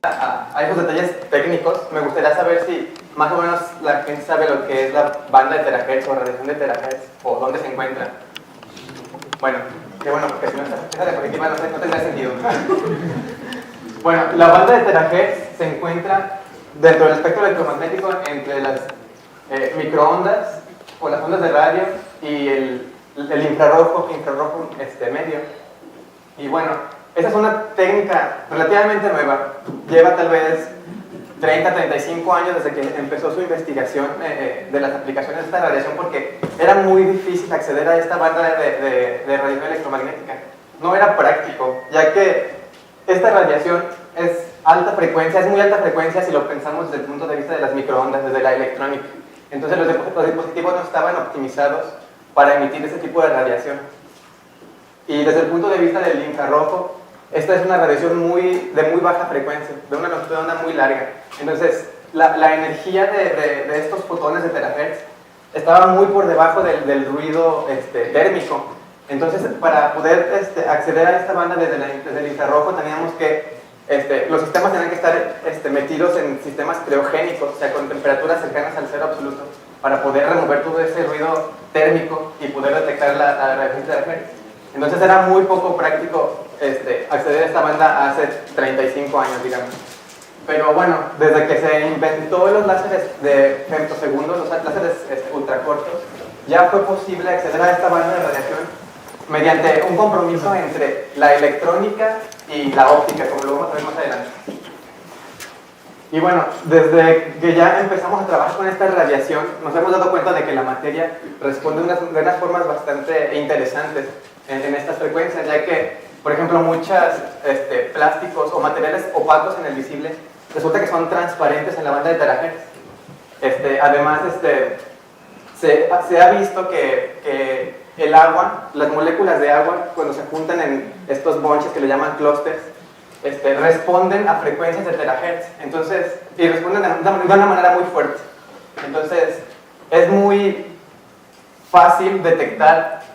A esos detalles técnicos, me gustaría saber si más o menos la gente sabe lo que es la banda de terahertz o radiación de terahertz o dónde se encuentra. Bueno, qué bueno, porque si no esa diapositiva no tendría sentido. Bueno, la banda de terahertz se encuentra dentro del espectro electromagnético entre las microondas o las ondas de radio y el infrarrojo medio. Y bueno, esa es una técnica relativamente nueva. Lleva tal vez 30, 35 años desde que empezó su investigación de las aplicaciones de esta radiación, porque era muy difícil acceder a esta banda de radiación electromagnética. No era práctico, ya que esta radiación es alta frecuencia, es muy alta frecuencia si lo pensamos desde el punto de vista de las microondas, desde la electrónica. Entonces los dispositivos no estaban optimizados para emitir ese tipo de radiación. Y desde el punto de vista del infrarrojo, esta es una radiación de muy baja frecuencia, de una longitud de onda muy larga. Entonces, la energía de estos fotones de terahertz estaba muy por debajo del ruido térmico. Entonces, para poder acceder a esta banda desde el infrarrojo, teníamos que, los sistemas tenían que estar metidos en sistemas criogénicos, o sea, con temperaturas cercanas al cero absoluto, para poder remover todo ese ruido térmico y poder detectar la radiación de terahertz. Entonces era muy poco práctico acceder a esta banda hace 35 años, digamos. Pero bueno, desde que se inventó los láseres de femtosegundos, los láseres ultracortos, ya fue posible acceder a esta banda de radiación mediante un compromiso entre la electrónica y la óptica, como lo vamos a ver más adelante. Y bueno, desde que ya empezamos a trabajar con esta radiación, nos hemos dado cuenta de que la materia responde de unas formas bastante interesantes en estas frecuencias, ya que, por ejemplo, muchos plásticos o materiales opacos en el visible resulta que son transparentes en la banda de terahertz. Además, se ha visto que el agua, las moléculas de agua, cuando se juntan en estos bonches que le llaman clústeres, responden a frecuencias de terahertz, entonces, y responden de una manera muy fuerte. Entonces, es muy fácil detectar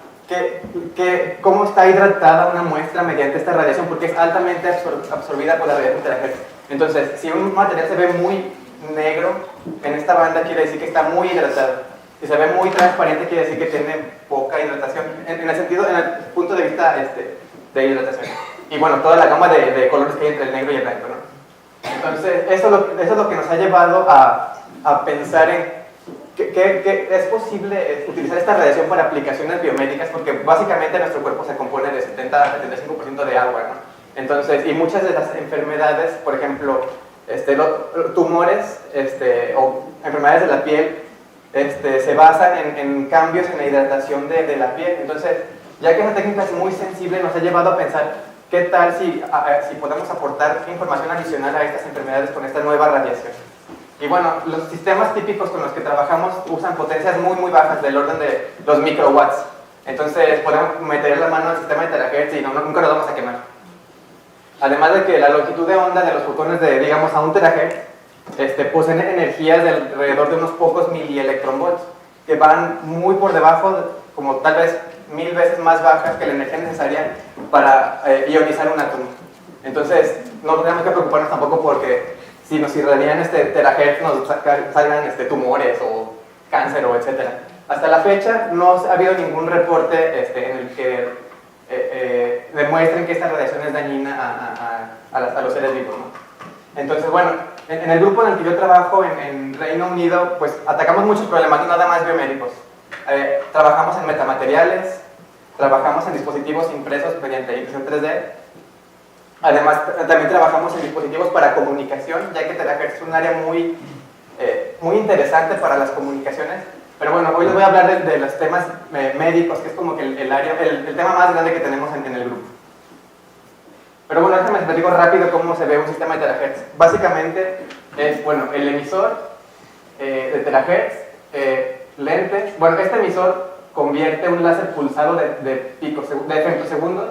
cómo está hidratada una muestra mediante esta radiación, porque es altamente absorbida por la radiación terahertz. Entonces, si un material se ve muy negro en esta banda, quiere decir que está muy hidratado. Si se ve muy transparente, quiere decir que tiene poca hidratación, en el punto de vista de hidratación. Y bueno, toda la gama de colores que hay entre el negro y el blanco, ¿no? Entonces, eso es lo que nos ha llevado a pensar en que es posible utilizar esta radiación para aplicaciones biomédicas, porque básicamente nuestro cuerpo se compone de 70-75% de agua, ¿no? Entonces, y muchas de las enfermedades, por ejemplo, tumores o enfermedades de la piel, se basan en cambios en la hidratación de la piel. Entonces, ya que esa técnica es muy sensible, nos ha llevado a pensar qué tal si podemos aportar información adicional a estas enfermedades con esta nueva radiación. Y bueno, los sistemas típicos con los que trabajamos usan potencias muy muy bajas, del orden de los microwatts. Entonces podemos meter la mano al sistema de terahertz y nunca nos vamos a quemar. Además de que la longitud de onda de los fotones de, digamos, a 1 terahertz poseen energías de alrededor de unos pocos milielectronvolts, que van muy por debajo, como tal vez 1000 veces más bajas que la energía necesaria para ionizar un átomo. Entonces no tenemos que preocuparnos tampoco porque si nos irradian terahertz nos salgan tumores o cáncer o etc. Hasta la fecha no ha habido ningún reporte en el que demuestren que esta radiación es dañina a los seres vivos, ¿no? Entonces, bueno, en el grupo en el que yo trabajo en Reino Unido, pues atacamos muchos problemas, no nada más biomédicos. Trabajamos en metamateriales, trabajamos en dispositivos impresos mediante impresión 3D. Además, también trabajamos en dispositivos para comunicación, ya que terahertz es un área muy interesante para las comunicaciones. Pero bueno, hoy les voy a hablar de los temas médicos, que es como que el tema más grande que tenemos en el grupo. Pero bueno, déjame les platico rápido cómo se ve un sistema de terahertz. Básicamente es, bueno, el emisor de terahertz, lentes. Bueno, este emisor convierte un láser pulsado de femtosegundos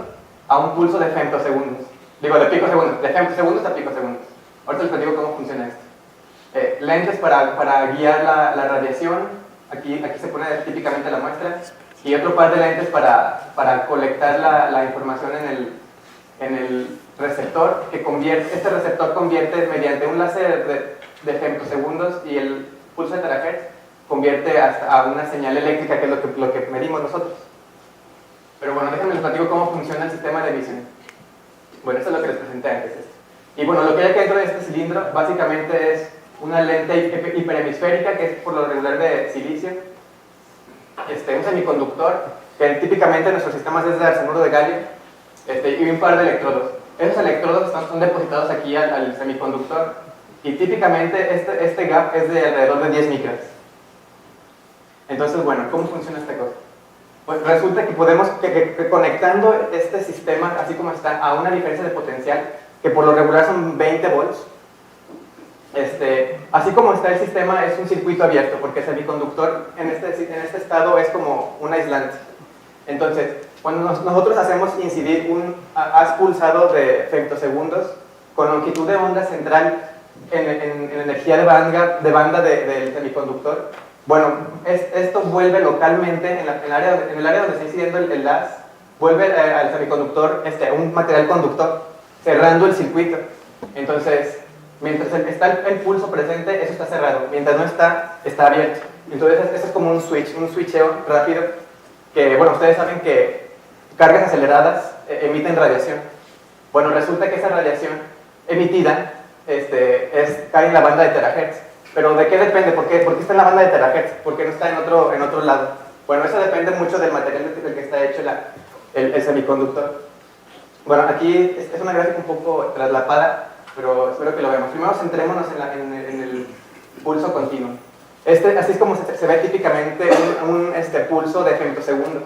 a un pulso de femtosegundos. Digo, de picosegundos, de femtosegundos a picosegundos. Ahorita les platico cómo funciona esto. Lentes para guiar la radiación. Aquí se pone típicamente la muestra. Y otro par de lentes para colectar la información en el receptor, que convierte, este receptor convierte mediante un láser de femtosegundos y el pulso de terahertz, convierte a una señal eléctrica, que es lo que medimos nosotros. Pero bueno, déjenme les platico cómo funciona el sistema de emisión. Bueno, eso es lo que les presenté antes. Y bueno, lo que hay aquí dentro de este cilindro básicamente es una lente hiperhemisférica, que es por lo regular de silicio, un semiconductor, que típicamente en nuestros sistemas es de arsenuro de galio, y un par de electrodos. Esos electrodos son depositados aquí al semiconductor, y típicamente este gap es de alrededor de 10 micras. Entonces, bueno, ¿cómo funciona esta cosa? Pues resulta que podemos, que conectando este sistema, así como está, a una diferencia de potencial, que por lo regular son 20 volts, así como está el sistema, es un circuito abierto, porque el semiconductor en este estado es como un aislante. Entonces, cuando nosotros hacemos incidir un haz pulsado de femtosegundos con longitud de onda central en energía de banda del semiconductor, bueno, esto vuelve localmente en el área donde está incidiendo el haz, vuelve al semiconductor un material conductor, cerrando el circuito. Entonces, mientras está el pulso presente, eso está cerrado. Mientras no está, está abierto. Entonces, eso es como un switcheo rápido, que, bueno, ustedes saben que cargas aceleradas emiten radiación. Bueno, resulta que esa radiación emitida cae en la banda de terahertz. ¿Pero de qué depende? ¿Por qué está en la banda de terahertz? ¿Por qué no está en otro lado? Bueno, eso depende mucho del material del que está hecho el semiconductor. Bueno, aquí es una gráfica un poco traslapada, pero espero que lo veamos. Primero centrémonos en el pulso continuo. Así es como se ve típicamente un pulso de femtosegundos,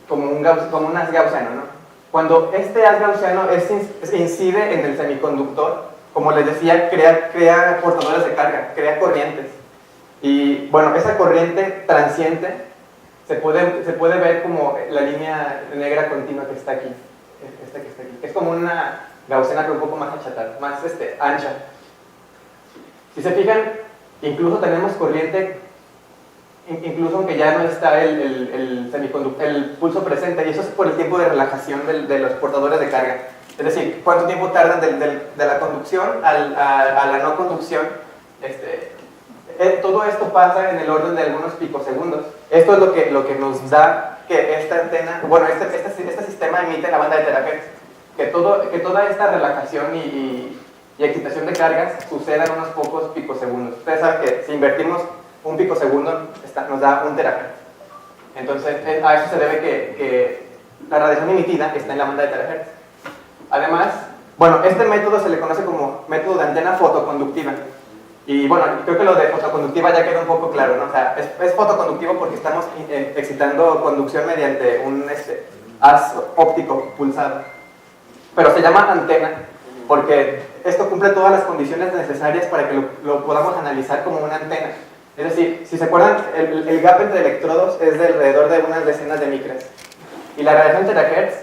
como un haz gaussiano, ¿no? Cuando este haz gaussiano incide en el semiconductor, como les decía, crea portadores de carga, crea corrientes. Y bueno, esa corriente transiente se puede ver como la línea negra continua que está aquí. Que está aquí. Es como una gaussiana, pero un poco más achatada, más ancha. Si se fijan, incluso tenemos corriente, incluso aunque ya no está el pulso presente, y eso es por el tiempo de relajación de los portadores de carga. Es decir, cuánto tiempo tardan de la conducción a la no conducción. Todo esto pasa en el orden de algunos picosegundos. Esto es lo que nos da que esta antena, bueno, este sistema emite la banda de terahertz. Que toda esta relajación y excitación de cargas suceda en unos pocos picosegundos. Ustedes saben que si invertimos un picosegundo nos da 1 terahertz. Entonces, a eso se debe que la radiación emitida está en la banda de terahertz. Además, bueno, este método se le conoce como método de antena fotoconductiva. Y bueno, creo que lo de fotoconductiva ya queda un poco claro, ¿no? O sea, es fotoconductivo porque estamos excitando conducción mediante un haz óptico pulsado. Pero se llama antena porque esto cumple todas las condiciones necesarias para que lo podamos analizar como una antena. Es decir, si se acuerdan, el gap entre electrodos es de alrededor de unas decenas de micras. Y la radiación terahertz,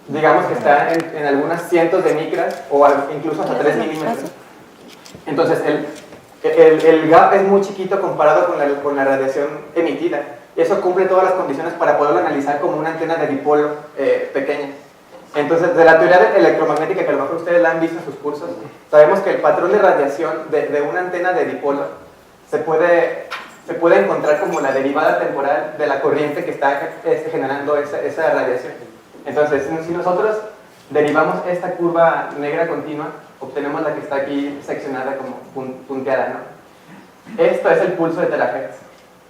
digamos que está en algunas cientos de micras o incluso hasta 3 milímetros. Entonces, el gap es muy chiquito comparado con la radiación emitida. Y eso cumple todas las condiciones para poderlo analizar como una antena de dipolo pequeña. Entonces, de la teoría electromagnética, que a lo mejor ustedes la han visto en sus cursos, sabemos que el patrón de radiación de una antena de dipolo se puede encontrar como la derivada temporal de la corriente que está generando esa radiación. Entonces, si nosotros derivamos esta curva negra continua, obtenemos la que está aquí seccionada como punteada, ¿no? Esto es el pulso de terahertz.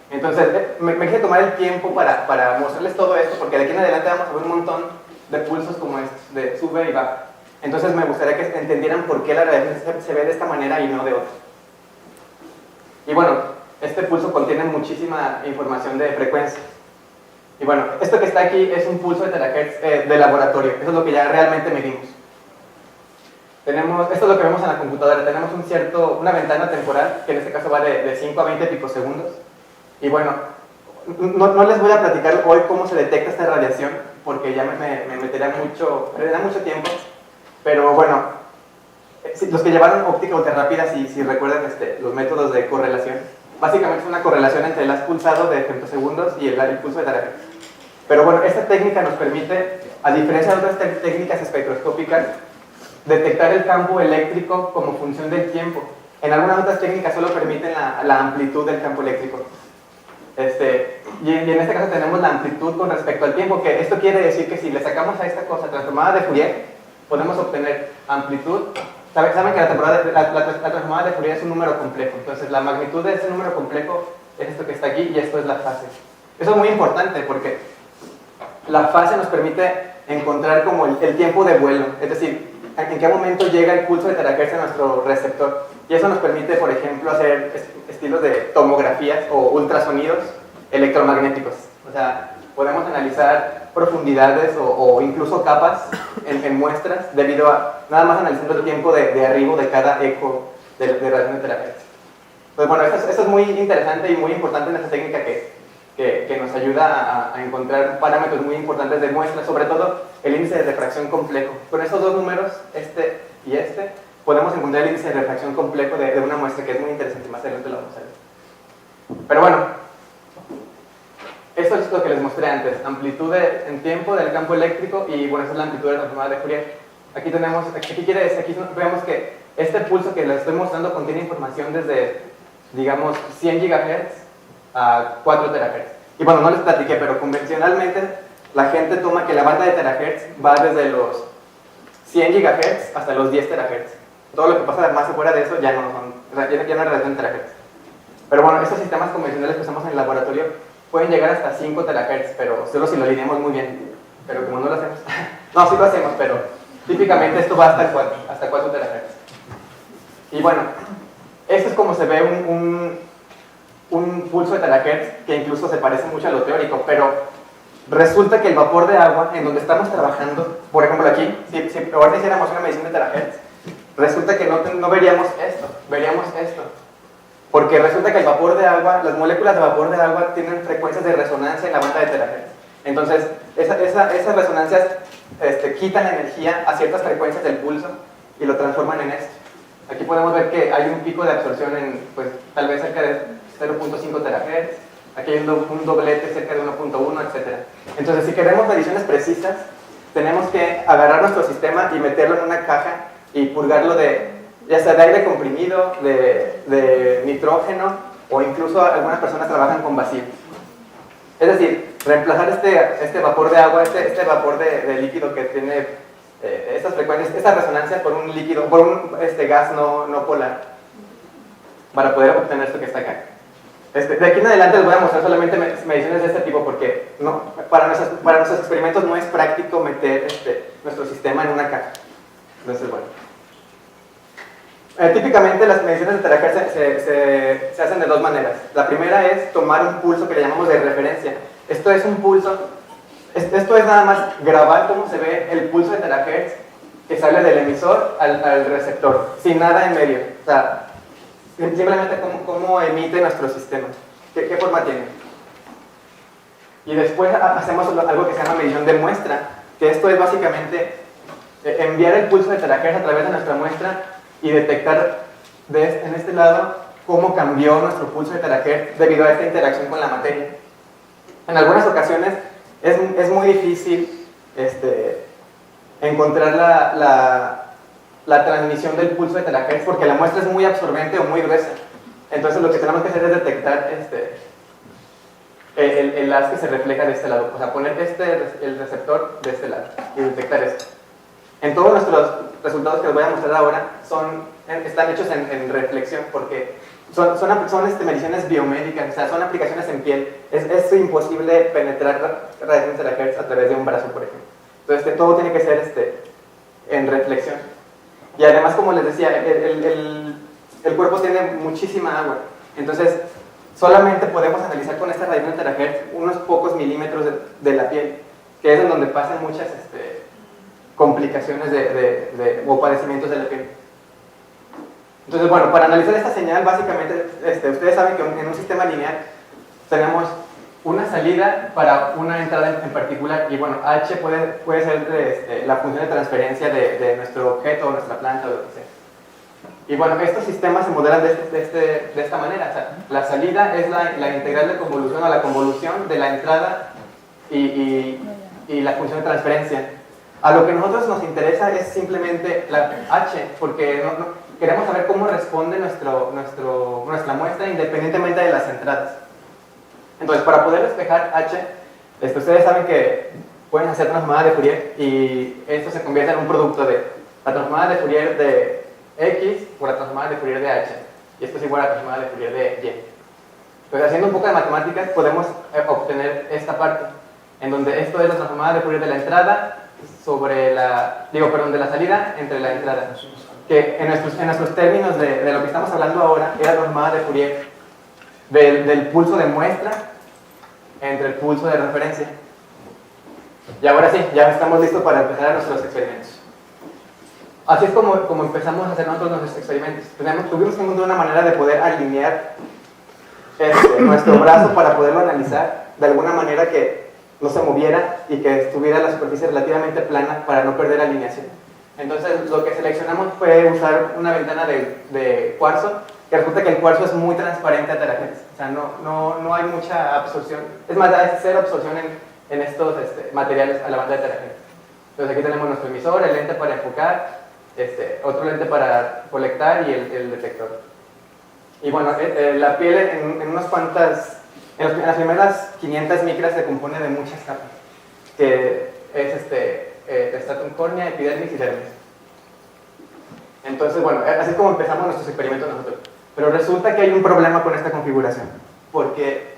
Entonces, me quise tomar el tiempo para mostrarles todo esto, porque de aquí en adelante vamos a ver un montón de pulsos como estos, de sube y baja. Entonces, me gustaría que entendieran por qué la radiación se ve de esta manera y no de otra. Y bueno, este pulso contiene muchísima información de frecuencia. Y bueno, esto que está aquí es un pulso de terahertz de laboratorio. Eso es lo que ya realmente medimos. Esto es lo que vemos en la computadora. Tenemos una ventana temporal, que en este caso va de 5 a 20 picosegundos. Y bueno, no les voy a platicar hoy cómo se detecta esta radiación, porque ya me perdería mucho tiempo. Pero bueno, los que llevaron óptica ultrarrápida, si recuerdan los métodos de correlación, básicamente es una correlación entre el haz pulsado de femtosegundos y el pulso de terahertz. Pero bueno, esta técnica nos permite a diferencia de otras técnicas espectroscópicas, detectar el campo eléctrico como función del tiempo. En algunas otras técnicas solo permiten la amplitud del campo eléctrico. Y en este caso tenemos la amplitud con respecto al tiempo, que esto quiere decir que si le sacamos a esta cosa transformada de Fourier, podemos obtener amplitud. Saben que la transformada de Fourier es un número complejo, entonces la magnitud de ese número complejo es esto que está aquí y esto es la fase. Eso es muy importante porque la fase nos permite encontrar como el tiempo de vuelo, es decir, en qué momento llega el pulso de terahertz a nuestro receptor. Y eso nos permite, por ejemplo, hacer estilos de tomografías o ultrasonidos electromagnéticos. O sea, podemos analizar profundidades o incluso capas en muestras debido a nada más analizando el tiempo de arribo de cada eco de radiación de terahertz. Pues bueno, eso es muy interesante y muy importante en esta técnica que nos ayuda a encontrar parámetros muy importantes de muestras, sobre todo el índice de refracción complejo. Con estos dos números, este y este, podemos encontrar el índice de refracción complejo de una muestra que es muy interesante, más adelante lo vamos a ver. Pero bueno, esto es lo que les mostré antes, amplitud en tiempo del campo eléctrico y bueno, esa es la amplitud de la transformada de Fourier. Aquí tenemos, aquí vemos que este pulso que les estoy mostrando contiene información desde, digamos, 100 GHz a 4 terahertz. Y bueno, no les platiqué, pero convencionalmente la gente toma que la banda de terahertz va desde los 100 GHz hasta los 10 terahertz. Todo lo que pasa más afuera de eso ya no es radiación de terahertz. Pero bueno, estos sistemas convencionales que usamos en el laboratorio pueden llegar hasta 5 terahertz, pero solo si lo alineamos muy bien. Pero como no lo hacemos, no, sí lo hacemos, pero típicamente esto va hasta 4 terahertz. Y bueno, esto es como se ve un pulso de terahertz que incluso se parece mucho a lo teórico, pero resulta que el vapor de agua en donde estamos trabajando, por ejemplo aquí, si ahora hiciéramos una medición de terahertz, resulta que no veríamos esto, veríamos esto. Porque resulta que el vapor de agua, las moléculas de vapor de agua tienen frecuencias de resonancia en la banda de terahertz. Entonces, esas resonancias quitan energía a ciertas frecuencias del pulso y lo transforman en esto. Aquí podemos ver que hay un pico de absorción en, pues, tal vez cerca de 0.5 terahertz. Aquí hay un doblete cerca de 1.1, etc. Entonces, si queremos mediciones precisas, tenemos que agarrar nuestro sistema y meterlo en una caja y purgarlo ya sea de aire comprimido, de nitrógeno, o incluso algunas personas trabajan con vacío. Es decir, reemplazar este vapor de agua, este vapor de líquido que tiene estas frecuencias, esta resonancia por un líquido, por un gas no polar, para poder obtener esto que está acá. De aquí en adelante les voy a mostrar solamente mediciones de este tipo porque para nuestros experimentos no es práctico meter nuestro sistema en una caja. Entonces, bueno. Típicamente las mediciones de terahertz se hacen de dos maneras. La primera es tomar un pulso que le llamamos de referencia. Esto es un pulso, esto es nada más grabar cómo se ve el pulso de terahertz que sale del emisor al receptor, sin nada en medio. O sea, simplemente cómo emite nuestro sistema, qué forma tiene. Y después hacemos algo que se llama medición de muestra, que esto es básicamente enviar el pulso de terahertz a través de nuestra muestra y detectar en este lado cómo cambió nuestro pulso de terahertz debido a esta interacción con la materia. En algunas ocasiones es muy difícil encontrar la transmisión del pulso de terahertz porque la muestra es muy absorbente o muy gruesa. Entonces lo que tenemos que hacer es detectar el haz que se refleja de este lado, o sea, poner el receptor de este lado y detectar esto. En todos nuestros resultados que les voy a mostrar ahora están hechos en reflexión porque son mediciones biomédicas, o sea, son aplicaciones en piel. Es imposible penetrar radiación de terahertz a través de un brazo, por ejemplo. Entonces todo tiene que ser en reflexión. Y además, como les decía, el cuerpo tiene muchísima agua. Entonces, solamente podemos analizar con esta radiación de terahertz unos pocos milímetros de la piel, que es en donde pasan muchas complicaciones o padecimientos de la piel. Entonces, bueno, para analizar esta señal, básicamente, ustedes saben que en un sistema lineal tenemos una salida para una entrada en particular, y bueno, H puede ser la función de transferencia de nuestro objeto o nuestra planta o lo que sea. Y bueno, estos sistemas se modelan de esta manera. O sea, la salida es la integral de convolución o la convolución de la entrada y y la función de transferencia. A lo que a nosotros nos interesa es simplemente la H, porque queremos saber cómo responde nuestra muestra independientemente de las entradas. Entonces, para poder despejar H, ustedes saben que pueden hacer transformada de Fourier y esto se convierte en un producto de la transformada de Fourier de X por la transformada de Fourier de H. Y esto es igual a la transformada de Fourier de Y. Pues haciendo un poco de matemáticas podemos obtener esta parte, en donde esto es la transformada de Fourier de la entrada sobre de la salida entre la entrada. Que en nuestros términos de lo que estamos hablando ahora era la transformada de Fourier del pulso de muestra entre el pulso de referencia. Y ahora sí, ya estamos listos para empezar a nuestros experimentos. Así es como empezamos a hacer nosotros nuestros experimentos. Tuvimos que encontrar una manera de poder alinear nuestro brazo para poderlo analizar de alguna manera que no se moviera y que estuviera la superficie relativamente plana para no perder alineación. Entonces lo que seleccionamos fue usar una ventana de cuarzo, que resulta que el cuarzo es muy transparente a terahertz. O sea, no hay mucha absorción. Es más, hay cero absorción en estos materiales a la banda de terahertz. Entonces aquí tenemos nuestro emisor, el lente para enfocar, otro lente para colectar y el detector. Y bueno, la piel en las primeras 500 micras se compone de muchas capas, que es stratum cornea, epidermis y dermis. Entonces, bueno, así es como empezamos nuestros experimentos nosotros. Pero resulta que hay un problema con esta configuración, porque,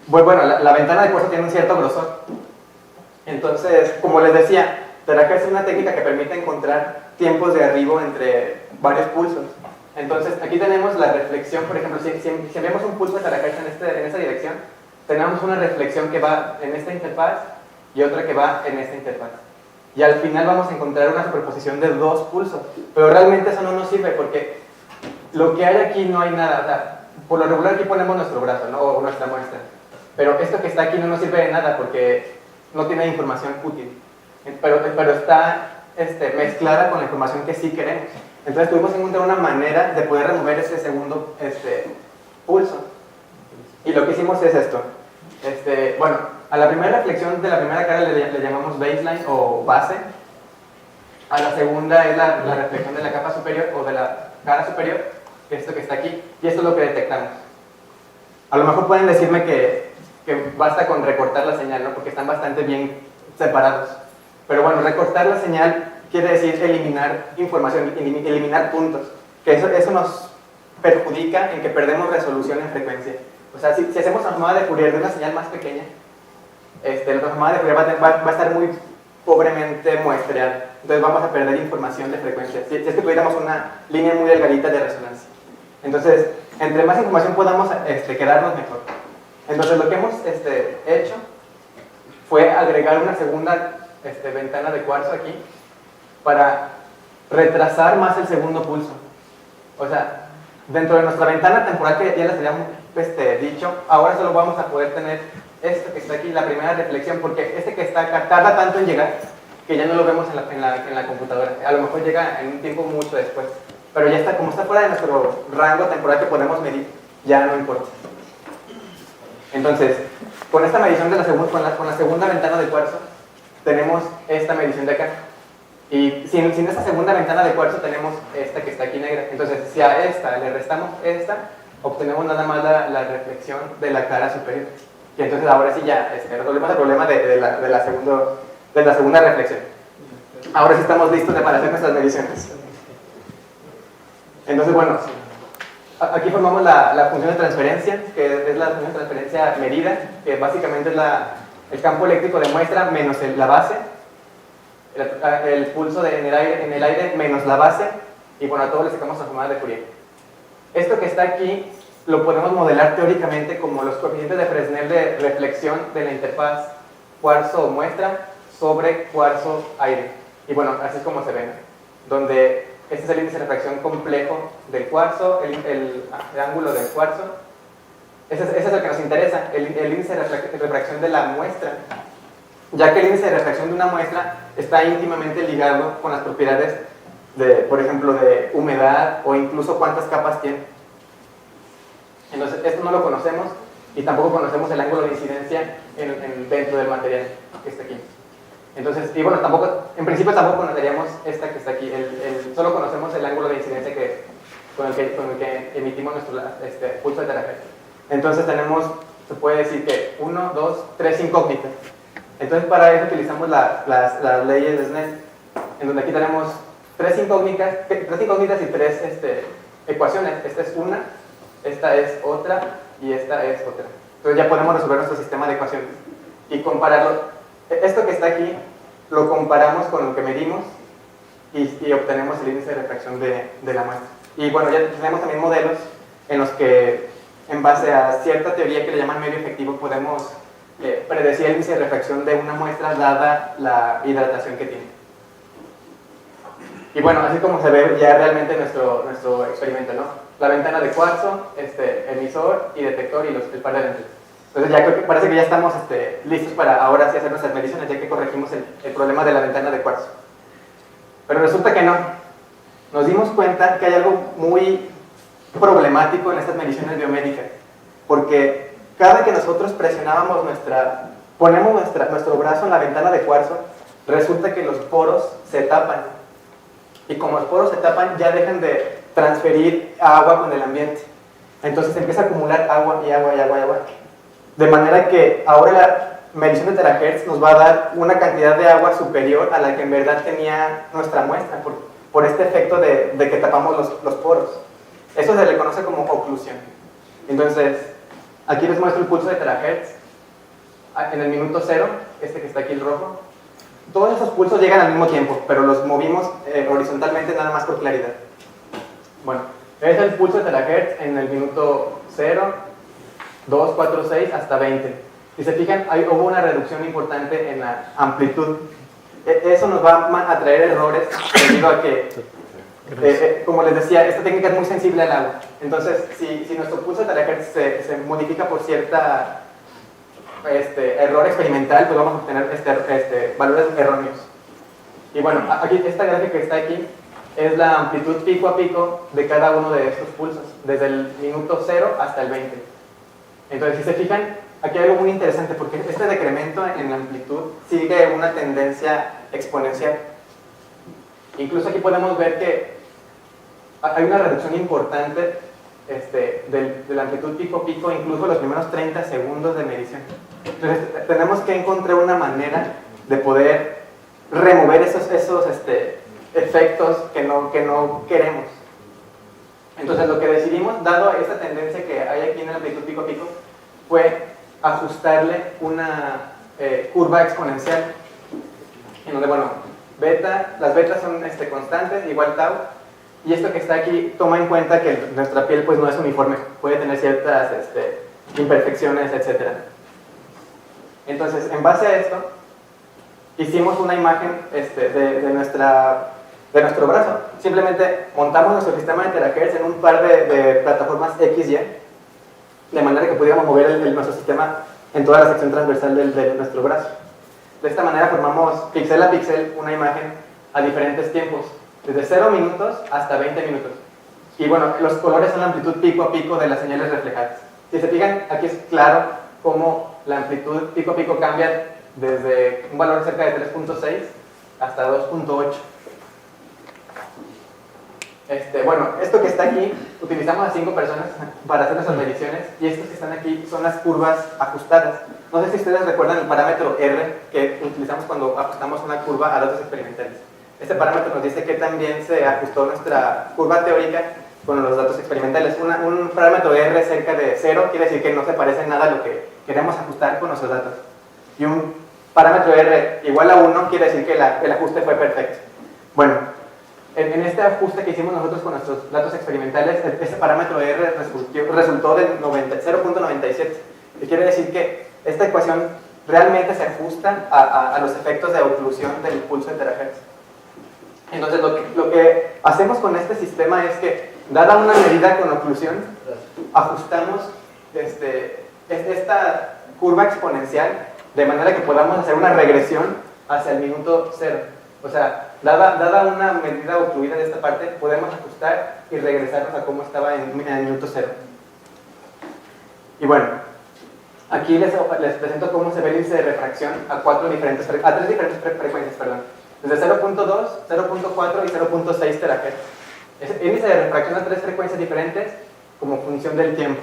bueno, la ventana de cuarzo tiene un cierto grosor. Entonces, como les decía, terahertz es una técnica que permite encontrar tiempos de arribo entre varios pulsos. Entonces, aquí tenemos la reflexión, por ejemplo, si enviamos un pulso de terahertz en esta dirección, tenemos una reflexión que va en esta interfaz y otra que va en esta interfaz. Y al final vamos a encontrar una superposición de dos pulsos. Pero realmente eso no nos sirve porque lo que hay aquí no hay nada. O sea, por lo regular aquí ponemos nuestro brazo, ¿no? O nuestra muestra. Pero esto que está aquí no nos sirve de nada porque no tiene información útil. Pero está mezclada con la información que sí queremos. Entonces tuvimos que encontrar una manera de poder remover ese segundo pulso. Y lo que hicimos es esto. Bueno, a la primera reflexión de la primera cara le llamamos baseline o base. A la segunda es la reflexión de la capa superior o de la cara superior, que es esto que está aquí. Y esto es lo que detectamos. A lo mejor pueden decirme que basta con recortar la señal, ¿no? Porque están bastante bien separados. Pero bueno, recortar la señal quiere decir eliminar información, eliminar puntos. Que eso nos perjudica en que perdemos resolución en frecuencia. O sea, si hacemos transformada de Fourier de una señal más pequeña, la transformada de Fourier va a estar muy pobremente muestreada. Entonces vamos a perder información de frecuencia. Si es que tuviéramos una línea muy delgadita de resonancia. Entonces, entre más información podamos quedarnos mejor. Entonces lo que hemos hecho fue agregar una segunda ventana de cuarzo aquí para retrasar más el segundo pulso. O sea, dentro de nuestra ventana temporal que ya les habíamos dicho, ahora solo vamos a poder tener esto que está aquí, la primera reflexión, porque que está acá tarda tanto en llegar que ya no lo vemos en la computadora. A lo mejor llega en un tiempo mucho después, pero ya está, como está fuera de nuestro rango temporal que podemos medir, ya no importa. Entonces, con esta medición de con la segunda ventana de cuarzo, tenemos esta medición de acá. Y sin esta segunda ventana de cuarzo tenemos esta que está aquí negra. Entonces, si a esta le restamos esta, obtenemos nada más la reflexión de la cara superior. Y entonces ahora sí ya resolvemos el problema de la segunda reflexión. Ahora sí estamos listos para hacer nuestras mediciones. Entonces, bueno, aquí formamos la función de transferencia, que es la función de transferencia medida, que básicamente es el campo eléctrico de muestra menos la base, el pulso en el aire menos la base, y bueno, a todo le sacamos la transformada de Fourier. Esto que está aquí lo podemos modelar teóricamente como los coeficientes de Fresnel de reflexión de la interfaz cuarzo muestra sobre cuarzo aire. Y bueno, así es como se ven, donde este es el índice de refracción complejo del cuarzo, el ángulo del cuarzo. Ese es el que nos interesa, el índice de refracción de la muestra, ya que el índice de refracción de una muestra está íntimamente ligado con las propiedades, por ejemplo, de humedad o incluso cuántas capas tiene. Entonces, esto no lo conocemos y tampoco conocemos el ángulo de incidencia dentro del material que está aquí. Entonces, y bueno, tampoco, en principio tampoco conoceríamos esta que está aquí, solo conocemos el ángulo de incidencia con el que emitimos nuestro pulso de terahertz. Entonces tenemos, se puede decir que 1, 2, 3 incógnitas. Entonces para eso utilizamos las leyes de Snell, en donde aquí tenemos tres incógnitas y tres ecuaciones. Esta es una, esta es otra y esta es otra. Entonces ya podemos resolver nuestro sistema de ecuaciones y compararlo. Esto que está aquí lo comparamos con lo que medimos y obtenemos el índice de refracción de la muestra. Y bueno, ya tenemos también modelos en los que, en base a cierta teoría que le llaman medio efectivo, podemos predecir el índice de refracción de una muestra dada la hidratación que tiene. Y bueno, así como se ve ya realmente nuestro experimento, ¿no? La ventana de cuarzo, emisor y detector y el par de lentes. Entonces ya creo que parece que ya estamos listos para ahora sí hacer nuestras mediciones, ya que corregimos el problema de la ventana de cuarzo. Pero resulta que no. Nos dimos cuenta que hay algo muy problemático en estas mediciones biomédicas, porque cada que nosotros ponemos nuestro brazo en la ventana de cuarzo, resulta que los poros se tapan. Y como los poros se tapan, ya dejan de transferir agua con el ambiente. Entonces empieza a acumular agua y agua y agua y agua. De manera que ahora la medición de terahertz nos va a dar una cantidad de agua superior a la que en verdad tenía nuestra muestra, por este efecto de que tapamos los poros. Eso se le conoce como oclusión. Entonces, aquí les muestro el pulso de terahertz en el minuto 0, que está aquí el rojo. Todos esos pulsos llegan al mismo tiempo, pero los movimos horizontalmente nada más por claridad. Bueno, es el pulso de terahertz en el minuto 0, 2, 4, 6 hasta 20. Si se fijan, hubo una reducción importante en la amplitud. Eso nos va a traer errores debido a que, como les decía, esta técnica es muy sensible al agua. Entonces, si nuestro pulso de terahertz se modifica por cierta error experimental, pues vamos a obtener valores erróneos. Y bueno, aquí esta gráfica que está aquí es la amplitud pico a pico de cada uno de estos pulsos, desde el minuto 0 hasta el 20. Entonces, si se fijan, aquí hay algo muy interesante, porque este decremento en la amplitud sigue una tendencia exponencial. Incluso aquí podemos ver que hay una reducción importante de la amplitud pico a pico, incluso los primeros 30 segundos de medición. Entonces, tenemos que encontrar una manera de poder remover esos efectos que no queremos. Entonces, lo que decidimos, dado esta tendencia que hay aquí en el amplitud pico a pico, fue ajustarle una curva exponencial, en donde, bueno, las betas son constantes, igual tau, y esto que está aquí toma en cuenta que nuestra piel pues no es uniforme, puede tener ciertas imperfecciones, etc. Entonces, en base a esto, hicimos una imagen de nuestro brazo. Simplemente montamos nuestro sistema de terahertz en un par de plataformas XY, de manera que pudiéramos mover nuestro sistema en toda la sección transversal de nuestro brazo. De esta manera formamos píxel a píxel una imagen a diferentes tiempos, desde 0 minutos hasta 20 minutos. Y bueno, los colores son la amplitud pico a pico de las señales reflejadas. Si se fijan, aquí es claro cómo la amplitud pico a pico cambia desde un valor cerca de 3.6 hasta 2.8. Bueno, esto que está aquí, utilizamos a 5 personas para hacer nuestras mediciones, y estos que están aquí son las curvas ajustadas. No sé si ustedes recuerdan el parámetro R que utilizamos cuando ajustamos una curva a datos experimentales. Este parámetro nos dice que también se ajustó nuestra curva teórica con los datos experimentales. Un parámetro R cerca de 0 quiere decir que no se parece en nada a lo que queremos ajustar con nuestros datos. Y un parámetro R igual a 1 quiere decir que el ajuste fue perfecto. Bueno, en este ajuste que hicimos nosotros con nuestros datos experimentales, este parámetro R resultó de 0.97, que quiere decir que esta ecuación realmente se ajusta a los efectos de oclusión del pulso de terahertz. Entonces, lo que hacemos con este sistema es que, dada una medida con oclusión, ajustamos esta curva exponencial de manera que podamos hacer una regresión hacia el minuto 0. O sea, dada una medida ocluida de esta parte, podemos ajustar y regresarnos a cómo estaba en el minuto 0. Y bueno, Aquí les presento cómo se ve el índice de refracción a tres diferentes frecuencias, perdón. Desde 0.2, 0.4 y 0.6 terahertz. El índice de refracción a tres frecuencias diferentes como función del tiempo.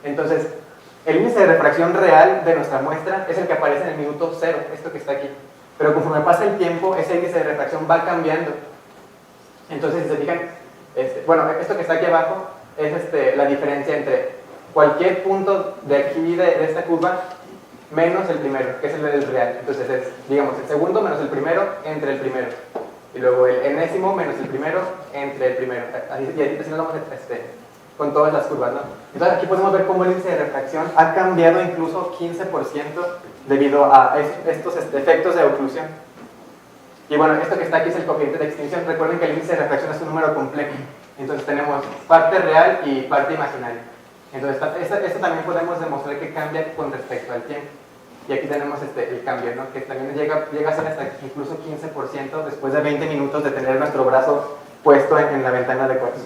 Entonces, el índice de refracción real de nuestra muestra es el que aparece en el minuto 0, esto que está aquí. Pero conforme pasa el tiempo, ese índice de refracción va cambiando. Entonces, si se fijan, bueno, esto que está aquí abajo es la diferencia entre cualquier punto de aquí, de esta curva, menos el primero, que es el del real. Entonces es, digamos, el segundo menos el primero entre el primero. Y luego el enésimo menos el primero entre el primero. Y así nos vamos con todas las curvas, ¿no? Entonces aquí podemos ver cómo el índice de refracción ha cambiado incluso 15% debido a estos efectos de oclusión. Y bueno, esto que está aquí es el coeficiente de extinción. Recuerden que el índice de refracción es un número complejo. Entonces tenemos parte real y parte imaginaria. Entonces esto también podemos demostrar que cambia con respecto al tiempo. Y aquí tenemos el cambio, ¿no? Que también llega a ser hasta incluso 15% después de 20 minutos de tener nuestro brazo puesto en la ventana de cuarzo.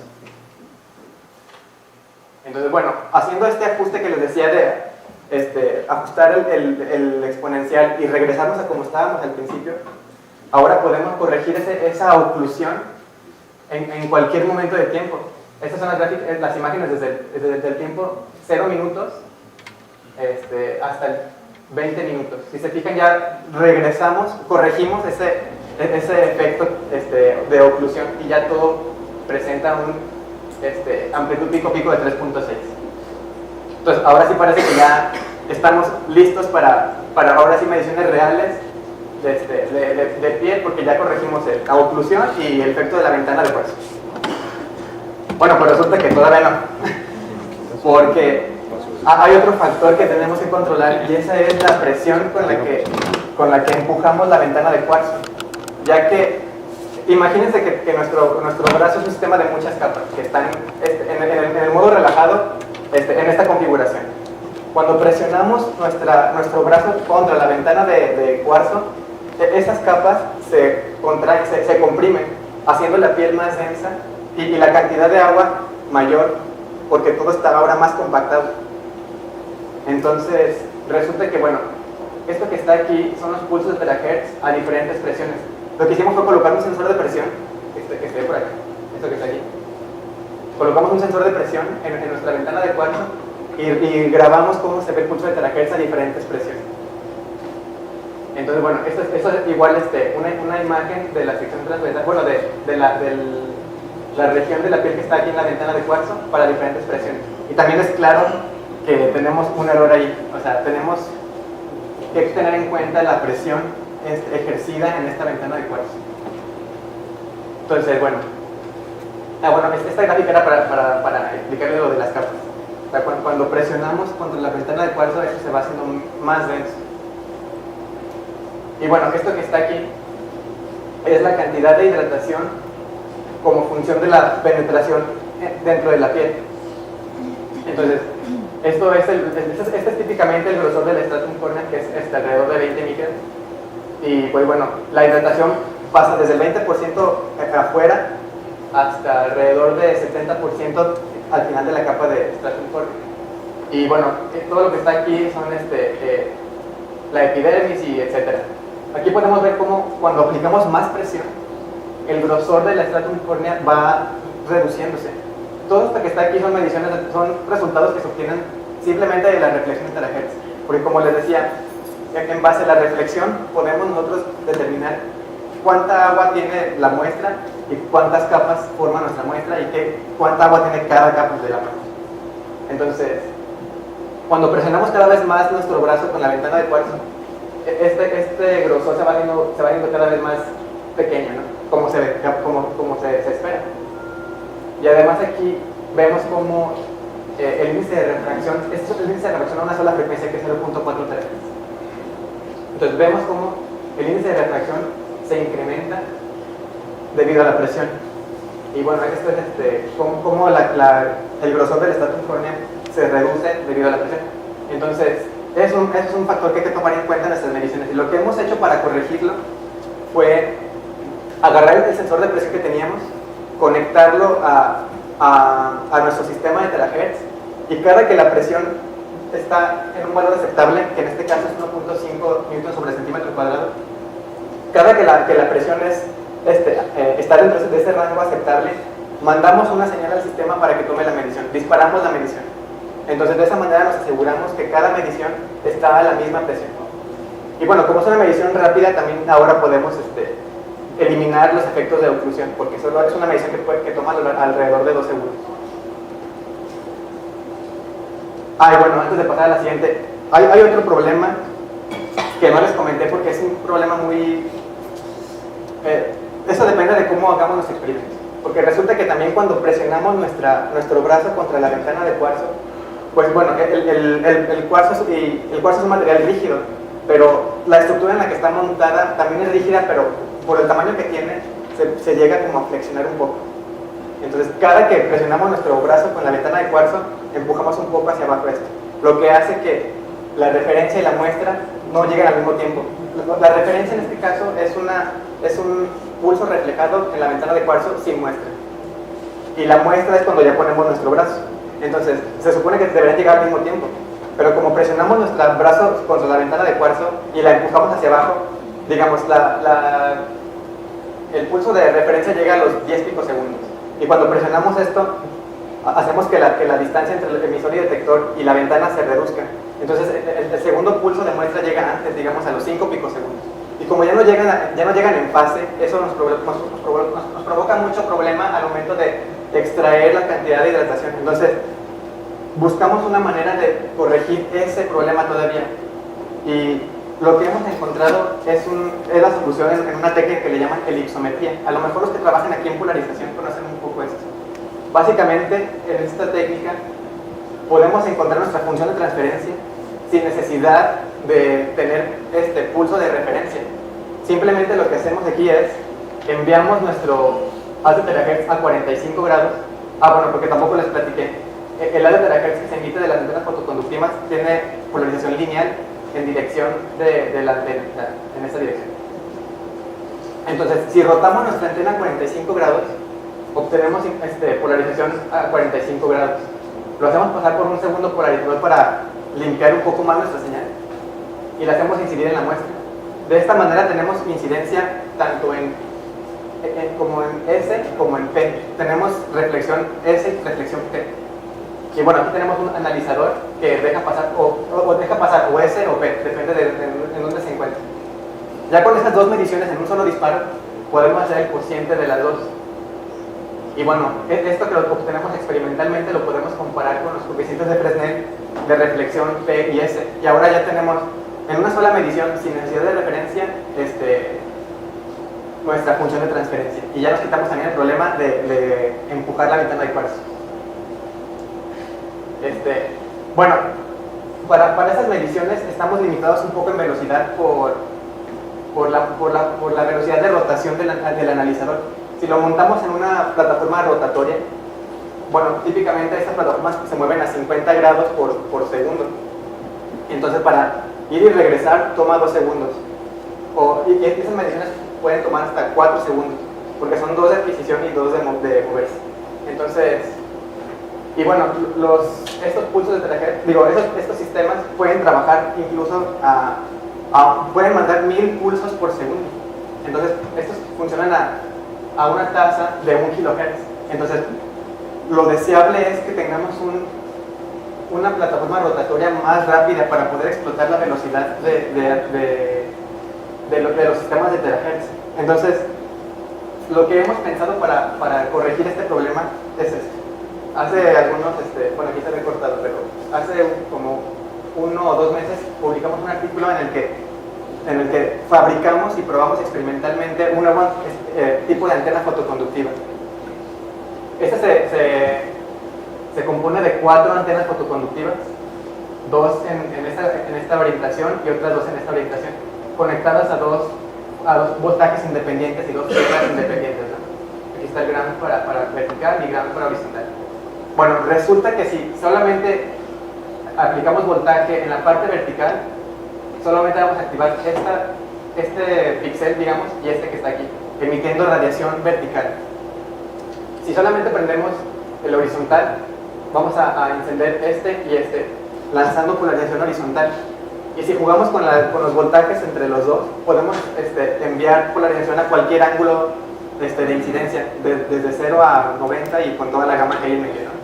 Entonces, bueno, haciendo este ajuste que les decía de ajustar el exponencial y regresarnos a como estábamos al principio, ahora podemos corregir esa oclusión en cualquier momento de tiempo. Estas son las imágenes desde el tiempo 0 minutos hasta el 20 minutos. Si se fijan, ya regresamos, corregimos ese efecto de oclusión y ya todo presenta un amplitud pico de 3.6. Entonces, ahora sí parece que ya estamos listos para ahora sí mediciones reales de piel, porque ya corregimos la oclusión y el efecto de la ventana de cuarzo. Bueno, pues resulta que todavía no, porque hay otro factor que tenemos que controlar y esa es la presión con la que empujamos la ventana de cuarzo, ya que imagínense que nuestro brazo es un sistema de muchas capas que están en el modo relajado en esta configuración. Cuando presionamos nuestro brazo contra la ventana de cuarzo, esas capas se contraen, se comprimen, haciendo la piel más densa y la cantidad de agua mayor, porque todo está ahora más compactado. Entonces, resulta que, bueno, esto que está aquí son los pulsos de terahertz a diferentes presiones. Lo que hicimos fue colocar un sensor de presión, que esté por aquí, esto que está aquí. Colocamos un sensor de presión en nuestra ventana de cuarzo y grabamos cómo se ve el pulso de terahertz a diferentes presiones. Entonces, bueno, esto es igual una imagen de la sección transversal, bueno, de la región de la piel que está aquí en la ventana de cuarzo para diferentes presiones. Y también es claro que tenemos un error ahí, o sea, tenemos que tener en cuenta la presión ejercida en esta ventana de cuarzo. Entonces, bueno, esta gráfica era para explicarle lo de las capas. O sea, cuando presionamos contra la ventana de cuarzo, eso se va haciendo más denso. Y bueno, esto que está aquí es la cantidad de hidratación como función de la penetración dentro de la piel. Entonces, este es típicamente el grosor del stratum corneal, que es alrededor de 20 micras. Y pues bueno, la hidratación pasa desde el 20% afuera hasta alrededor de 70% al final de la capa de stratum corneal. Y bueno, todo lo que está aquí son la epidermis y etcétera. Aquí podemos ver cómo cuando aplicamos más presión, el grosor del stratum corneal va reduciéndose. Todo esto que está aquí son mediciones, son resultados que se obtienen simplemente de la reflexión de terahertz. Porque como les decía, en base a la reflexión podemos nosotros determinar cuánta agua tiene la muestra y cuántas capas forma nuestra muestra y cuánta agua tiene cada capa de la muestra. Entonces, cuando presionamos cada vez más nuestro brazo con la ventana de cuarzo, este grosor se va viendo cada vez más pequeño, ¿no? Como se espera. Y además aquí vemos como el índice de refracción, este es el índice de refracción a una sola frecuencia, que es 0.4 terahertz. Entonces vemos como el índice de refracción se incrementa debido a la presión. Y bueno, esto es como el grosor del stratum corneal se reduce debido a la presión. Entonces, es un factor que hay que tomar en cuenta en nuestras mediciones. Y lo que hemos hecho para corregirlo fue agarrar el sensor de presión que teníamos, conectarlo a nuestro sistema de terahertz, y cada que la presión está en un valor aceptable, que en este caso es 1.5 newton sobre centímetro cuadrado, cada que la presión está dentro de este rango aceptable, mandamos una señal al sistema para que tome la medición, disparamos la medición. Entonces de esa manera nos aseguramos que cada medición está a la misma presión. Y bueno, como es una medición rápida, también ahora podemos eliminar los efectos de oclusión, porque solo es una medición que toma alrededor de 2 segundos. Bueno, antes de pasar a la siguiente, hay otro problema que no les comenté porque es un problema muy... eso depende de cómo hagamos los experimentos. Porque resulta que también cuando presionamos nuestro brazo contra la ventana de cuarzo, pues bueno, el cuarzo es un material rígido, pero la estructura en la que está montada también es rígida, pero por el tamaño que tiene, se llega como a flexionar un poco. Entonces, cada que presionamos nuestro brazo con la ventana de cuarzo, empujamos un poco hacia abajo esto, lo que hace que la referencia y la muestra no lleguen al mismo tiempo. La referencia en este caso es un pulso reflejado en la ventana de cuarzo sin muestra. Y la muestra es cuando ya ponemos nuestro brazo. Entonces, se supone que deberían llegar al mismo tiempo. Pero como presionamos nuestro brazo contra la ventana de cuarzo y la empujamos hacia abajo, digamos, el pulso de referencia llega a los 10 picosegundos. Y cuando presionamos esto, hacemos que la distancia entre el emisor y detector y la ventana se reduzca. Entonces, el segundo pulso de muestra llega antes, digamos, a los 5 picosegundos. Y como ya no llegan en fase, eso nos provoca mucho problema al momento de extraer la cantidad de hidratación. Entonces, buscamos una manera de corregir ese problema todavía. Y lo que hemos encontrado es la solución en una técnica que le llaman elipsometría. A lo mejor los que trabajan aquí en polarización conocen un poco esto. Básicamente, en esta técnica podemos encontrar nuestra función de transferencia sin necesidad de tener este pulso de referencia. Simplemente lo que hacemos aquí es enviamos nuestro haz de terahertz a 45 grados. Bueno, porque tampoco les platiqué. El haz de terahertz que se emite de las antenas fotoconductivas tiene polarización lineal en dirección de la antena, en esta dirección. Entonces, si rotamos nuestra antena a 45 grados, obtenemos polarización a 45 grados. Lo hacemos pasar por un segundo polarizador para limpiar un poco más nuestra señal y la hacemos incidir en la muestra. De esta manera tenemos incidencia tanto como en S como en P. Tenemos reflexión S y reflexión P. Y bueno, aquí tenemos un analizador que deja pasar o S o P, depende de en dónde se encuentra. Ya con estas dos mediciones en un solo disparo, podemos hacer el cociente de las dos. Y bueno, esto que lo obtenemos experimentalmente lo podemos comparar con los coeficientes de Fresnel de reflexión P y S. Y ahora ya tenemos en una sola medición, sin necesidad de referencia, nuestra función de transferencia. Y ya nos quitamos también el problema de empujar la ventana de cuarzo. Bueno, para estas mediciones estamos limitados un poco en velocidad por la velocidad de rotación del analizador. Si lo montamos en una plataforma rotatoria, bueno, típicamente estas plataformas se mueven a 50 grados por segundo. Entonces, para ir y regresar toma 2 segundos. Y esas mediciones pueden tomar hasta 4 segundos, porque son 2 de adquisición y 2 de moverse. Entonces, y bueno, estos pulsos de terahertz, estos sistemas pueden trabajar incluso pueden mandar 1000 pulsos por segundo. Entonces, estos funcionan a una tasa de 1 kHz. Entonces, lo deseable es que tengamos una plataforma rotatoria más rápida para poder explotar la velocidad de los sistemas de terahertz. Entonces, lo que hemos pensado para corregir este problema es esto. Hace algunos, bueno, aquí se ve cortado, pero hace como 1 o 2 meses publicamos un artículo en el que fabricamos y probamos experimentalmente un nuevo tipo de antena fotoconductiva. Esta se compone de 4 antenas fotoconductivas, 2 en esta orientación y otras 2 en esta orientación, conectadas a dos voltajes independientes y 2 tierras independientes, ¿no? Aquí está el grano para vertical y grano para horizontal. Bueno, resulta que si solamente aplicamos voltaje en la parte vertical, solamente vamos a activar este píxel, digamos, y este que está aquí, emitiendo radiación vertical. Si solamente prendemos el horizontal, vamos a encender este y este. lanzando polarización horizontal. Y si jugamos con los voltajes entre los dos, podemos enviar polarización a cualquier ángulo de incidencia, desde 0 a 90 y con toda la gama que hay en medio, ¿no?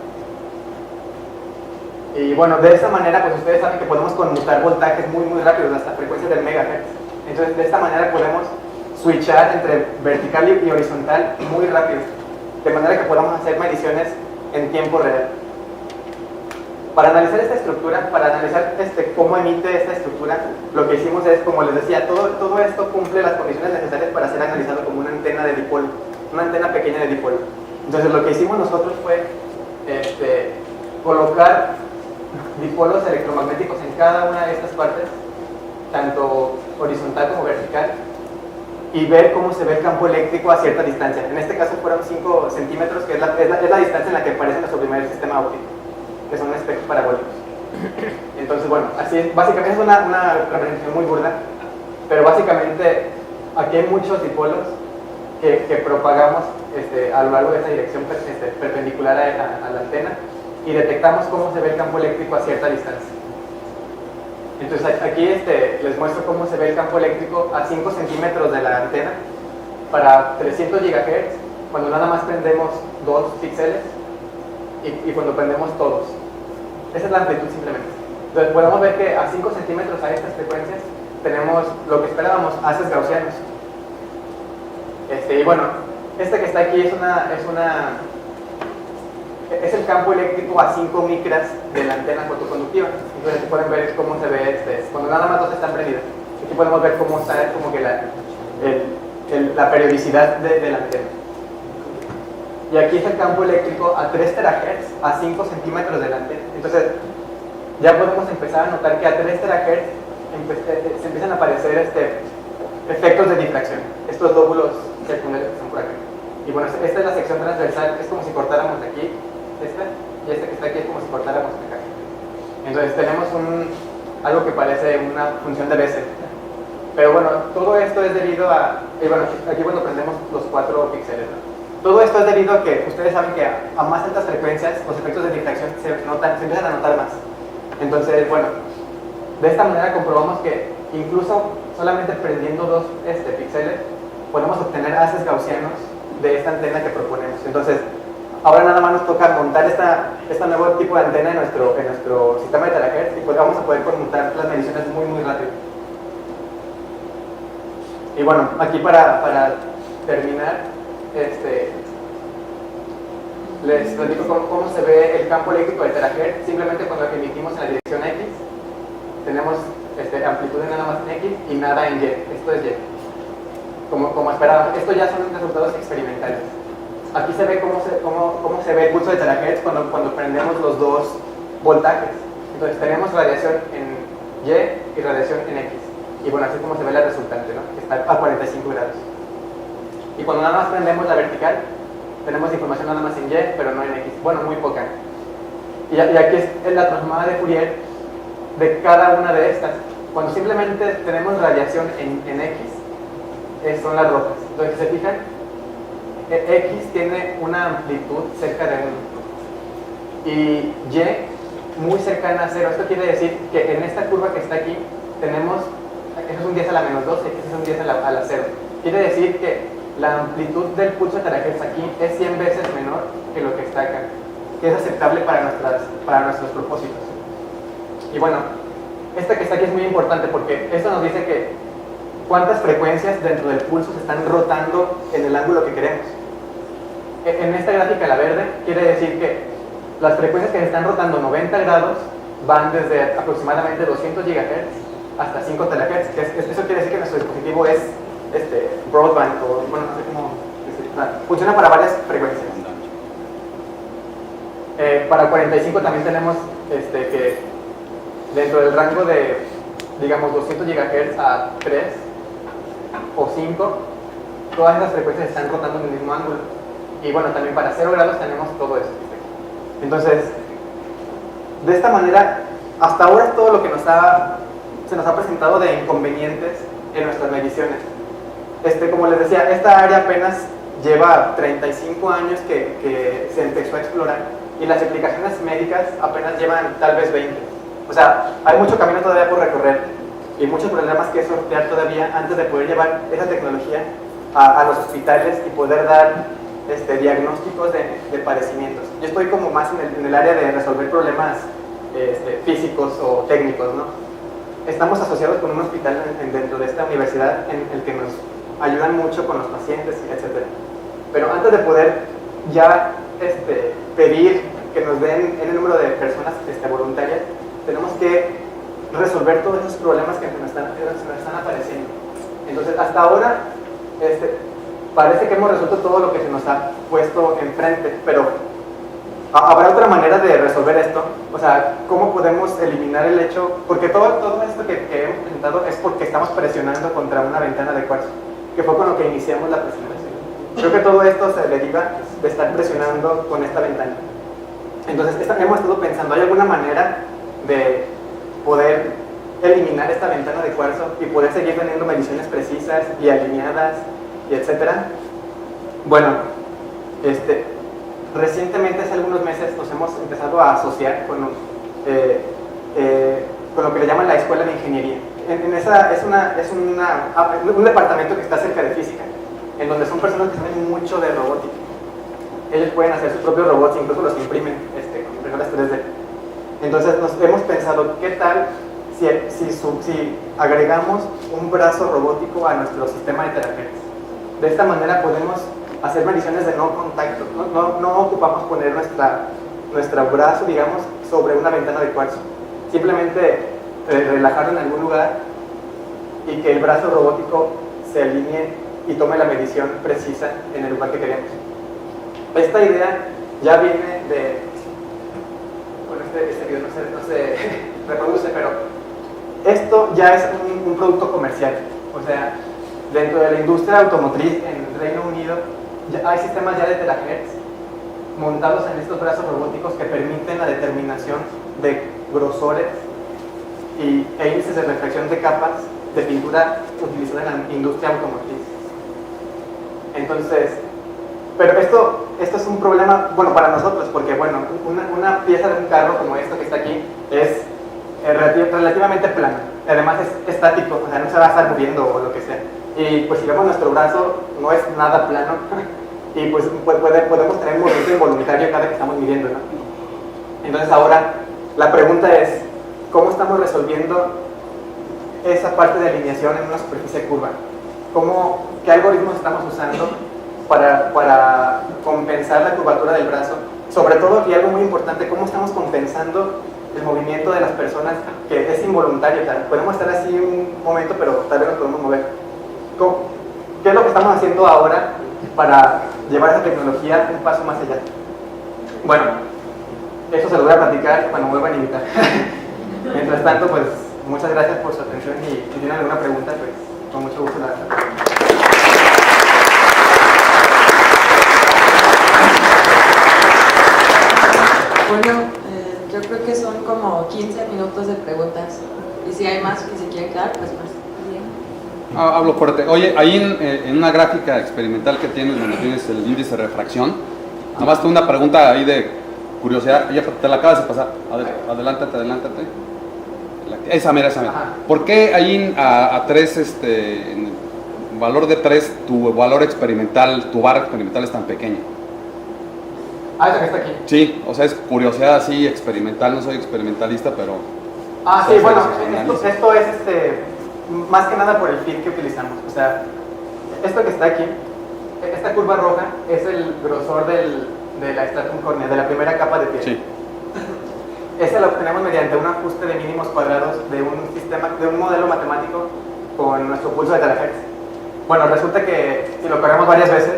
Y bueno, de esa manera, pues ustedes saben que podemos conmutar voltajes muy rápidos, hasta frecuencias del megahertz. Entonces, de esta manera podemos switchar entre vertical y horizontal muy rápido, de manera que podamos hacer mediciones en tiempo real. Para analizar esta estructura, para analizar cómo emite esta estructura, lo que hicimos es, como les decía, todo esto cumple las condiciones necesarias para ser analizado como una antena de dipolo, una antena pequeña de dipolo. Entonces, lo que hicimos nosotros fue colocar dipolos electromagnéticos en cada una de estas partes, tanto horizontal como vertical, y ver cómo se ve el campo eléctrico a cierta distancia. En este caso fueron 5 centímetros, que es la distancia en la que aparece nuestro primer sistema óptico, que son espejos parabólicos. Entonces, bueno, así es, básicamente es una representación muy burda, pero básicamente aquí hay muchos dipolos que propagamos a lo largo de esa dirección perpendicular a la antena, y detectamos cómo se ve el campo eléctrico a cierta distancia. Entonces aquí les muestro cómo se ve el campo eléctrico a 5 centímetros de la antena para 300 GHz, cuando nada más prendemos 2 píxeles y cuando prendemos todos. Esa es la amplitud simplemente. Entonces podemos ver que a 5 centímetros a estas frecuencias tenemos lo que esperábamos, haces gaussianos. Y bueno, que está aquí es el campo eléctrico a 5 micras de la antena fotoconductiva. Entonces aquí pueden ver cómo se ve cuando nada más dos están prendidas. Aquí podemos ver cómo está como que la periodicidad de la antena. Y aquí es el campo eléctrico a 3 terahertz a 5 centímetros de la antena. Entonces ya podemos empezar a notar que a 3 terahertz se empiezan a aparecer efectos de difracción, estos lóbulos secundarios que están por acá. Y bueno, esta es la sección transversal, es como si cortáramos aquí, y que está aquí es como si cortáramos acá. Entonces tenemos algo que parece una función de Bessel. Pero bueno, todo esto es debido a, y bueno, aquí prendemos los 4 píxeles, ¿no? Todo esto es debido a que ustedes saben que a más altas frecuencias los efectos de difracción se empiezan a notar más. Entonces, bueno, de esta manera comprobamos que incluso solamente prendiendo 2 píxeles podemos obtener haces gaussianos de esta antena que proponemos. Entonces, ahora nada más nos toca montar este nuevo tipo de antena en nuestro sistema de terahertz, y pues vamos a poder conmutar las mediciones muy rápido. Y bueno, aquí para terminar, les platico cómo se ve el campo eléctrico de terahertz. Simplemente cuando emitimos en la dirección X, tenemos amplitud de nada más en X y nada en Y. Esto es Y. Como esperábamos. Esto ya son resultados experimentales. Aquí se ve cómo se ve el pulso de terahertz cuando prendemos los 2 voltajes. Entonces tenemos radiación en Y y radiación en X. Y bueno, así es como se ve la resultante, ¿no? Que está a 45 grados. Y cuando nada más prendemos la vertical, tenemos información nada más en Y, pero no en X. Bueno, muy poca. Y aquí es la transformada de Fourier de cada una de estas. Cuando simplemente tenemos radiación en X, son las rojas. Entonces, si se fijan, X tiene una amplitud cerca de 1 y Y muy cercana a 0. Esto quiere decir que en esta curva que está aquí tenemos, eso es un 10 a la menos 12, eso es un 10 a la 0. Quiere decir que la amplitud del pulso de terahertz aquí es 100 veces menor que lo que está acá, que es aceptable para nuestros propósitos. Y bueno, que está aquí es muy importante porque esto nos dice que cuántas frecuencias dentro del pulso se están rotando en el ángulo que queremos. En esta gráfica, la verde, quiere decir que las frecuencias que se están rotando 90 grados van desde aproximadamente 200 GHz hasta 5 terahertz. Eso quiere decir que nuestro dispositivo es broadband, o bueno, no sé cómo funciona para varias frecuencias. Para 45 también tenemos que dentro del rango de, digamos, 200 GHz a 3 o 5, todas esas frecuencias están rotando en el mismo ángulo. Y bueno, también para 0 grados tenemos todo eso. Entonces, de esta manera, hasta ahora es todo lo que se nos ha presentado de inconvenientes en nuestras mediciones. Como les decía, esta área apenas lleva 35 años que se empezó a explorar, y las aplicaciones médicas apenas llevan tal vez 20. O sea, hay mucho camino todavía por recorrer y muchos problemas que sortear todavía antes de poder llevar esa tecnología a los hospitales y poder dar diagnósticos de padecimientos. Yo estoy como más en el área de resolver problemas físicos o técnicos, ¿no? Estamos asociados con un hospital dentro de esta universidad en el que nos ayudan mucho con los pacientes, etc. Pero antes de poder ya pedir que nos den el número de personas voluntarias, tenemos que resolver todos esos problemas que nos están apareciendo. Entonces, hasta ahora, parece que hemos resuelto todo lo que se nos ha puesto enfrente, pero ¿habrá otra manera de resolver esto? O sea, ¿cómo podemos eliminar el hecho? Porque todo esto que hemos presentado es porque estamos presionando contra una ventana de cuarzo, que fue con lo que iniciamos la presentación. Creo que todo esto se deriva de estar presionando con esta ventana. Entonces, hemos estado pensando, ¿hay alguna manera de poder eliminar esta ventana de cuarzo y poder seguir teniendo mediciones precisas y alineadas y etcétera? Bueno, recientemente, hace algunos meses, nos hemos empezado a asociar con lo que le llaman la Escuela de Ingeniería. Es un departamento que está cerca de física, en donde son personas que saben mucho de robótica. Ellos pueden hacer sus propios robots, incluso los imprimen con impresoras 3D. Entonces hemos pensado, ¿qué tal si agregamos un brazo robótico a nuestro sistema de terahertz? De esta manera podemos hacer mediciones de no contacto, no ocupamos poner nuestro brazo, digamos, sobre una ventana de cuarzo. Simplemente relajarlo en algún lugar y que el brazo robótico se alinee y tome la medición precisa en el lugar que queremos. Esta idea ya viene de... Bueno, este video no se reproduce, pero esto ya es un producto comercial. O sea, dentro de la industria automotriz en el Reino Unido hay sistemas ya de terahertz montados en estos brazos robóticos que permiten la determinación de grosores e índices de refracción de capas de pintura utilizada en la industria automotriz. Entonces, pero esto es un problema, bueno, para nosotros, porque bueno, una pieza de un carro como esto que está aquí es relativamente plana, además es estático, o sea, no se va a estar moviendo o lo que sea. Y pues si vemos nuestro brazo, no es nada plano y pues podemos tener movimiento involuntario cada que estamos midiendo, ¿no? Entonces ahora la pregunta es, ¿cómo estamos resolviendo esa parte de alineación en una superficie curva? ¿Qué algoritmos estamos usando para compensar la curvatura del brazo? Sobre todo, y algo muy importante, ¿cómo estamos compensando el movimiento de las personas que es involuntario? O sea, podemos estar así un momento, pero tal vez nos podemos mover. ¿Qué es lo que estamos haciendo ahora para llevar esa tecnología un paso más allá? Bueno, eso se lo voy a platicar cuando me vuelvan a invitar. Mientras tanto, pues muchas gracias por su atención y si tienen alguna pregunta, pues con mucho gusto la respondo. Bueno, yo creo que son como 15 minutos de preguntas y si hay más que se quieren quedar, pues más. Hablo fuerte. Oye, ahí en una gráfica experimental que tienes, donde tienes el índice de refracción, nada más tengo una pregunta ahí de curiosidad, ya te la acabas de pasar. Adelántate. Esa mera. ¿Por qué ahí a 3, en valor de 3, tu valor experimental, tu barra experimental es tan pequeña? Esa que está aquí. Sí, o sea, es curiosidad así experimental, no soy experimentalista, pero... Sí, bueno, esto es más que nada por el fit que utilizamos. O sea, esto que está aquí, esta curva roja es el grosor de la stratum cornea, de la primera capa de piel. Sí. Ese lo obtenemos mediante un ajuste de mínimos cuadrados de un modelo matemático con nuestro pulso de terahertz. Bueno, resulta que si lo corremos varias veces,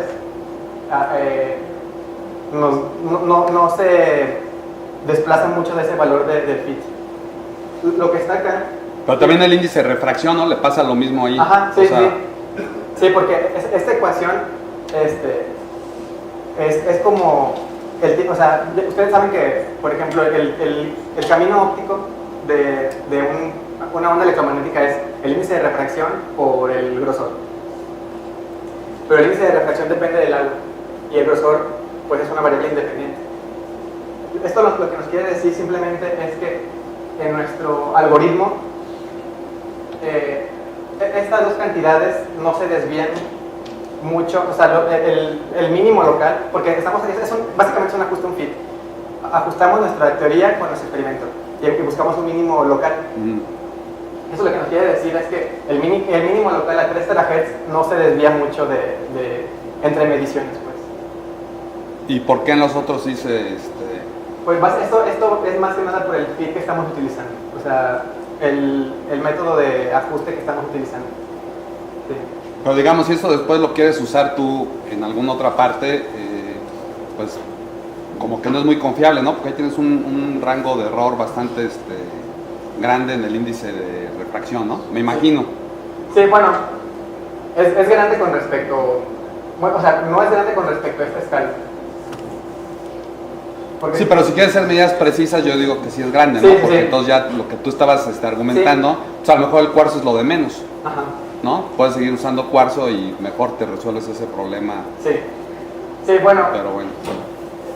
no se desplaza mucho de ese valor del fit. Lo que está acá... Pero también el índice de refracción, ¿no? Le pasa lo mismo ahí. Ajá, sí, sí. Sí, porque esta ecuación es como... o sea, ustedes saben que, por ejemplo, el camino óptico de una onda electromagnética es el índice de refracción por el grosor. Pero el índice de refracción depende del agua y el grosor, pues, es una variable independiente. Esto lo que nos quiere decir simplemente es que en nuestro algoritmo, estas dos cantidades no se desvían mucho, o sea, el mínimo local, porque básicamente es un ajuste, un fit. Ajustamos nuestra teoría con nuestro experimento y buscamos un mínimo local. Eso lo que nos quiere decir es que el mínimo local a 3 terahertz no se desvía mucho entre mediciones, pues. ¿Y por qué en los otros sí se...? Pues esto es más que nada por el fit que estamos utilizando, o sea, el método de ajuste que estamos utilizando. Sí. Pero digamos, si esto después lo quieres usar tú en alguna otra parte, pues como que no es muy confiable, ¿no? Porque ahí tienes un rango de error bastante grande en el índice de refracción, ¿no? Me imagino. Sí, bueno, es grande con respecto... Bueno, o sea, no es grande con respecto a esta escala. Porque sí, pero si quieres hacer medidas precisas, yo digo que sí es grande, ¿no? Sí, Porque sí. entonces ya lo que tú estabas argumentando, pues a lo mejor el cuarzo es lo de menos, Ajá. ¿no? Puedes seguir usando cuarzo y mejor te resuelves ese problema. Sí. Sí, bueno. Pero bueno.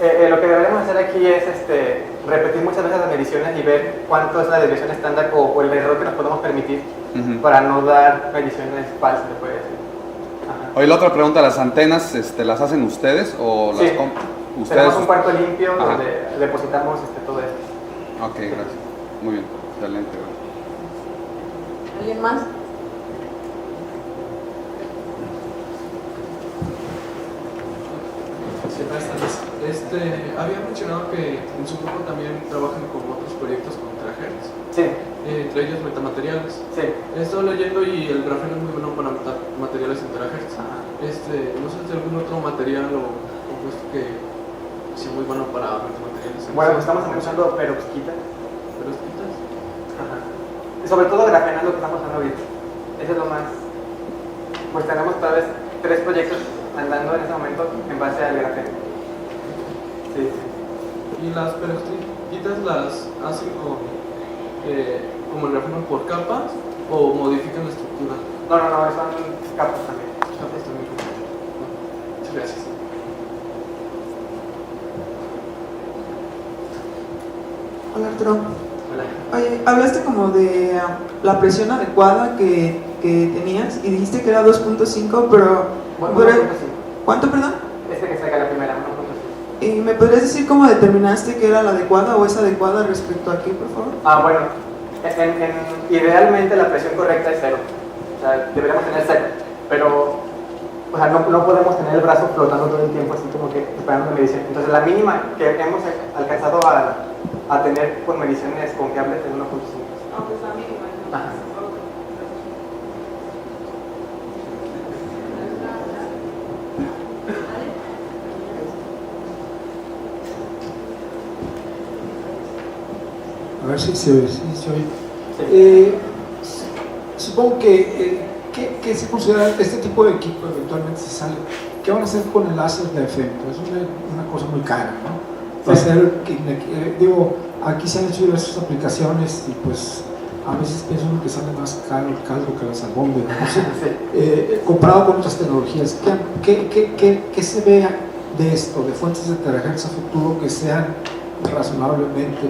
Lo que deberíamos hacer aquí es repetir muchas veces las mediciones y ver cuánto es la desviación estándar o el error que nos podemos permitir para no dar mediciones falsas, se puede decir. Ajá. Oye, la otra pregunta, ¿las antenas ¿las hacen ustedes o las Sí. ustedes? Tenemos un cuarto limpio. Ajá. Donde depositamos todo esto. Ok, gracias. Muy bien, excelente. ¿Alguien más? Sí, buenas tardes. Había mencionado que en su grupo también trabajan con otros proyectos con terahertz, Sí, entre ellos metamateriales. sí. He estado leyendo y el grafeno es muy bueno para materiales en terahertz. Ajá. No sé si algún otro material o compuesto que sea muy bueno para metamateriales. Bueno, estamos empezando perovskita. Pero quitas. Ajá. Y sobre todo grafeno es lo que estamos usando ahorita. Eso es lo más... Pues tenemos tal vez 3 proyectos andando en ese momento en base al grafeno. Sí, sí. Y las perovskitas las hacen como el grafeno por capas o modifican la estructura. No, son capas también. Capas también. Muchas gracias. Hola Arturo. Hola. Oye, hablaste como de la presión adecuada que tenías y dijiste que era 2.5, pero... Bueno, pero- 1.5. ¿Cuánto, perdón? Que saca la primera, 1.5. ¿Y me podrías decir cómo determinaste que era la adecuada o es adecuada respecto a qué, por favor? Bueno, idealmente la presión correcta es 0. O sea, deberíamos tener 0. Pero, o sea, no podemos tener el brazo flotando todo el tiempo así como que esperando una medición. Entonces, la mínima que hemos alcanzado a tener con mediciones confiables es 1.5. No, pues la mínima. Ajá. A ver si se oye. Sí. Supongo que se considera este tipo de equipo eventualmente se sale. ¿Qué van a hacer con el láser de efecto? Es una cosa muy cara, ¿no? Va a ser, digo, aquí se han hecho diversas aplicaciones y pues a veces pienso que sale más caro el caldo que las albóndigas, no sé. Sí. Comparado con otras tecnologías, ¿qué se ve de esto, de fuentes de terahertz a futuro que sean razonablemente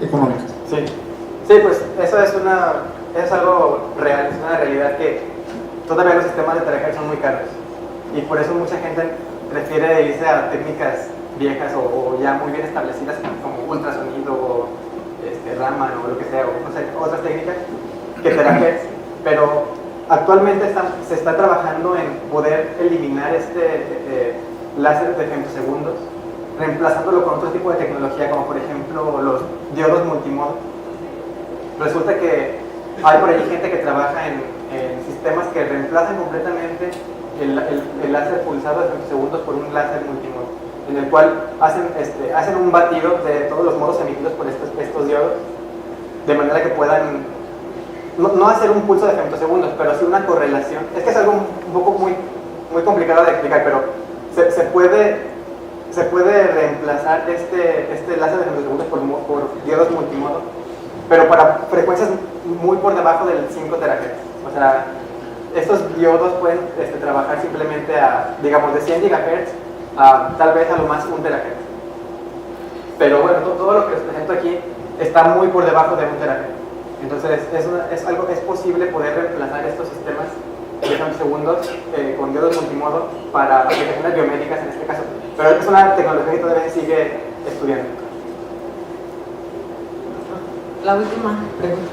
económicas? Sí, pues eso es algo real, es una realidad que todavía los sistemas de terahertz son muy caros y por eso mucha gente prefiere irse a técnicas viejas o ya muy bien establecidas como ultrasonido o Raman o lo que sea, o no sé, otras técnicas que terahertz, pero actualmente se está trabajando en poder eliminar láser de femtosegundos reemplazándolo con otro tipo de tecnología como por ejemplo los diodos multimodo. Resulta que hay por ahí gente que trabaja en sistemas que reemplazan completamente el láser pulsado de femtosegundos por un láser multimodo, en el cual hacen un batido de todos los modos emitidos por estos diodos, de manera que puedan no hacer un pulso de femtosegundos, pero sí una correlación. Es que es algo un poco muy complicado de explicar, pero se puede reemplazar este láser de femtosegundos por diodos multimodo, pero para frecuencias muy por debajo del 5 terahertz. O sea, estos diodos pueden trabajar simplemente digamos, de 100 gigahertz a tal vez a lo más 1 terahertz. Pero bueno, todo lo que les presento aquí está muy por debajo de un terahertz. Entonces es posible poder reemplazar estos sistemas de segundos con diodos multimodo para aplicaciones biomédicas en este caso. Pero es una tecnología que todavía se sigue estudiando. La última pregunta.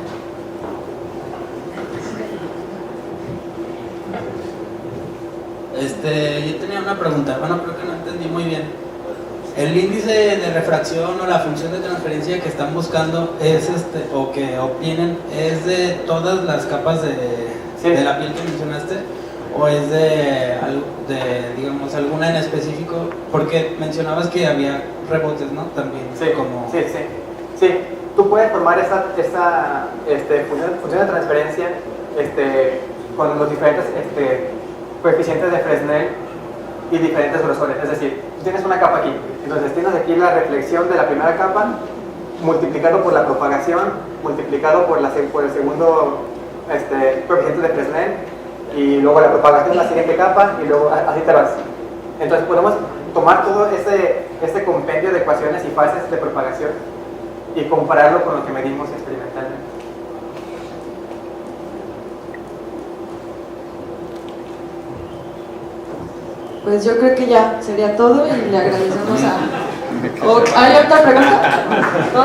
Yo tenía una pregunta, bueno, creo que no entendí muy bien. El índice de refracción o la función de transferencia que están buscando es o que obtienen, ¿es de todas las capas de la piel que mencionaste? ¿O es de digamos, alguna en específico? Porque mencionabas que había rebotes, ¿no? También. Sí. Tú puedes formar esta función de transferencia con los diferentes coeficientes de Fresnel y diferentes grosores. Es decir, tú tienes una capa aquí, entonces tienes aquí la reflexión de la primera capa multiplicado por la propagación, multiplicado por el segundo coeficiente de Fresnel, y luego la propagación de la siguiente capa, y luego así te vas. Entonces podemos tomar todo ese compendio de ecuaciones y fases de propagación y compararlo con lo que medimos experimentalmente. Pues yo creo que ya sería todo y le agradecemos a... ¿Hay otra pregunta? ¿No?